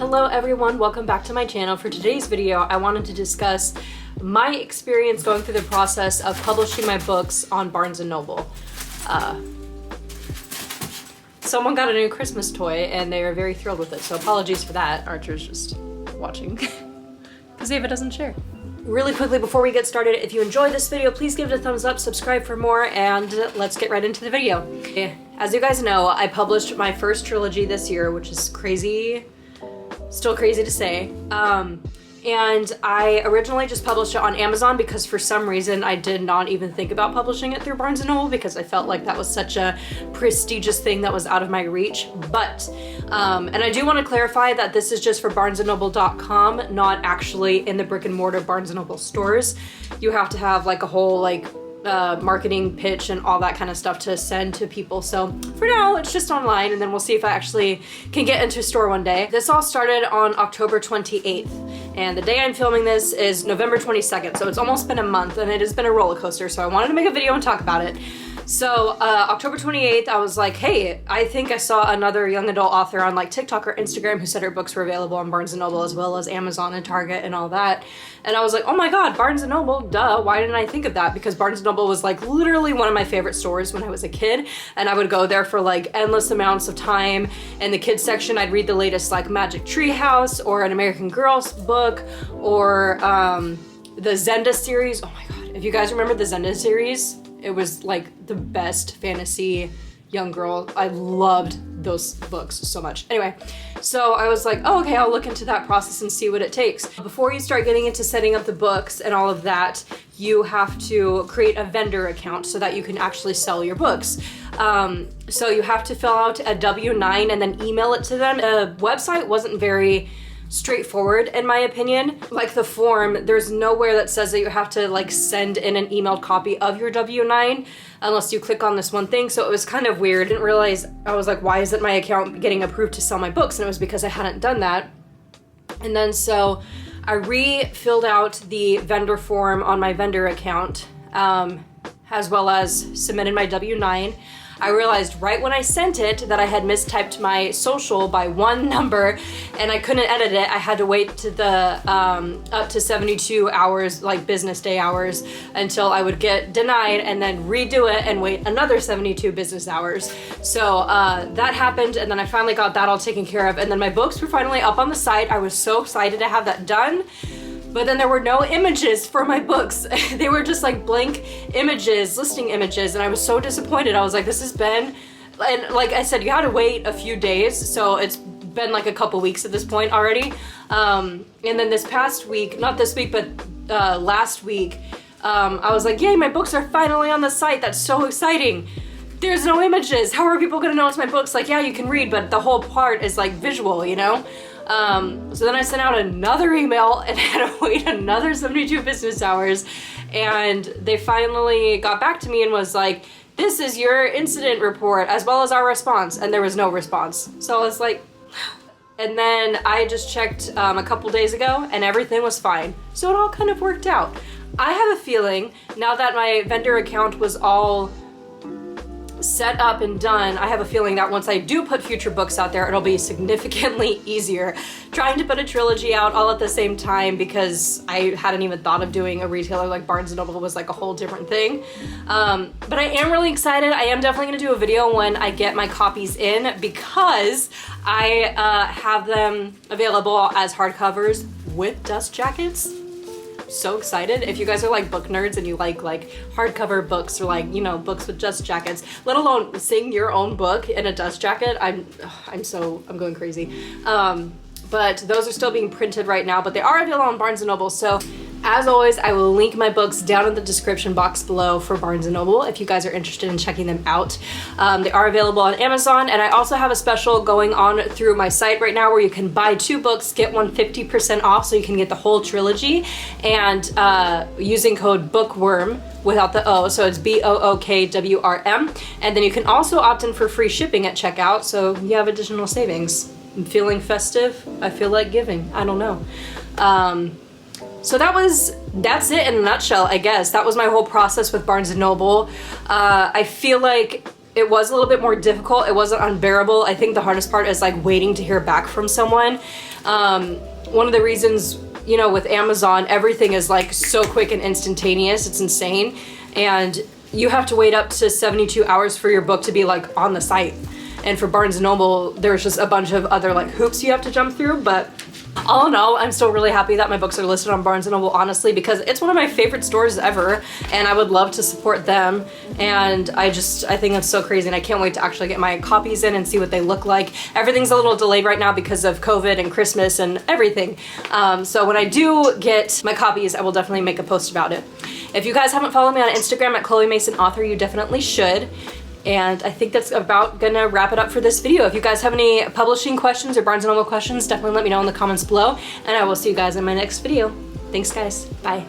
Hello everyone, welcome back to my channel. For today's video, I wanted to discuss my experience going through the process of publishing my books on Barnes & Noble. Someone got a new Christmas toy and they are very thrilled with it, so apologies for that. Archer's just watching because Ava doesn't share. Really quickly before we get started, if you enjoyed this video, please give it a thumbs up, subscribe for more, and let's get right into the video. As you guys know, I published my first trilogy this year, which is crazy. Still crazy to say. And I originally just published it on Amazon because for some reason I did not even think about publishing it through Barnes & Noble because I felt like that was such a prestigious thing that was out of my reach. But, and I do want to clarify that this is just for barnesandnoble.com, not actually in the brick and mortar Barnes & Noble stores. You have to have like a whole marketing pitch and all that kind of stuff to send to people. So for now, it's just online, and then we'll see if I actually can get into a store one day. This all started on October 28th, and the day I'm filming this is November 22nd, so it's almost been a month, and it has been a roller coaster, so I wanted to make a video and talk about it. So October 28th, I was like, hey, I think I saw another young adult author on like TikTok or Instagram who said her books were available on Barnes & Noble as well as Amazon and Target and all that. And I was like, oh my God, Barnes & Noble, duh, why didn't I think of that? Because Barnes & Noble was like literally one of my favorite stores when I was a kid, and I would go there for like endless amounts of time. In the kids section, I'd read the latest like Magic Tree House or an American Girl's book or the Zenda series. Oh my God, if you guys remember the Zenda series, it was like the best fantasy young girl. I loved those books so much. Anyway, so I was like, oh, okay, I'll look into that process and see what it takes. Before you start getting into setting up the books and all of that, you have to create a vendor account so that you can actually sell your books. So you have to fill out a W-9 and then email it to them. The website wasn't very straightforward in my opinion. Like the form, there's nowhere that says that you have to like send in an emailed copy of your W-9 unless you click on this one thing. So it was kind of weird. I didn't realize, I was like, why isn't my account getting approved to sell my books? And it was because I hadn't done that. And then so I refilled out the vendor form on my vendor account, as well as submitted my W-9. I realized right when I sent it that I had mistyped my social by one number and I couldn't edit it. I had to wait to the up to 72 hours, like business day hours, until I would get denied and then redo it and wait another 72 business hours. So that happened, and then I finally got that all taken care of, and then my books were finally up on the site. I was so excited to have that done. But then there were no images for my books. They were just like blank images, listing images, and I was so disappointed. I was like, this has been, and like I said, you had to wait a few days, so it's been like a couple weeks at this point already. And then this past week, not this week, but last week, I was like, yay, my books are finally on the site. That's so exciting. There's no images. How are people gonna know it's my books? Like, yeah, you can read, but the whole part is like visual, you know? So then I sent out another email and had to wait another 72 business hours, and they finally got back to me and was like, this is your incident report as well as our response, and there was no response. So I was like, and then I just checked a couple days ago and everything was fine. So it all kind of worked out. I have a feeling now that my vendor account was all set up and done, I have a feeling that once I do put future books out there, it'll be significantly easier. Trying to put a trilogy out all at the same time, because I hadn't even thought of doing a retailer like Barnes & Noble, was like a whole different thing. But I am really excited. I am definitely gonna do a video when I get my copies in, because I have them available as hardcovers with dust jackets. So excited. If you guys are like book nerds and you like hardcover books or like, you know, books with dust jackets, let alone seeing your own book in a dust jacket, I'm going crazy. But those are still being printed right now, but they are available on Barnes & Noble. So as always, I will link my books down in the description box below for Barnes & Noble if you guys are interested in checking them out. They are available on Amazon, and I also have a special going on through my site right now where you can buy 2 books, get one 50% off, so you can get the whole trilogy, and using code BOOKWORM without the O, so it's BOOKWRM, and then you can also opt in for free shipping at checkout, so you have additional savings. I'm feeling festive. I feel like giving. I don't know. So that's it in a nutshell, I guess. That was my whole process with Barnes & Noble. I feel like it was a little bit more difficult. It wasn't unbearable. I think the hardest part is like waiting to hear back from someone. One of the reasons, you know, with Amazon, everything is like so quick and instantaneous, it's insane. And you have to wait up to 72 hours for your book to be like on the site. And for Barnes & Noble, there's just a bunch of other like hoops you have to jump through, but all in all, I'm still really happy that my books are listed on Barnes & Noble, honestly, because it's one of my favorite stores ever, and I would love to support them. And I think that's so crazy, and I can't wait to actually get my copies in and see what they look like. Everything's a little delayed right now because of COVID and Christmas and everything. So when I do get my copies, I will definitely make a post about it. If you guys haven't followed me on Instagram at Chloe Mason Author, you definitely should. And I think that's about gonna wrap it up for this video. If you guys have any publishing questions or Barnes & Noble questions, definitely let me know in the comments below, and I will see you guys in my next video. Thanks guys, bye.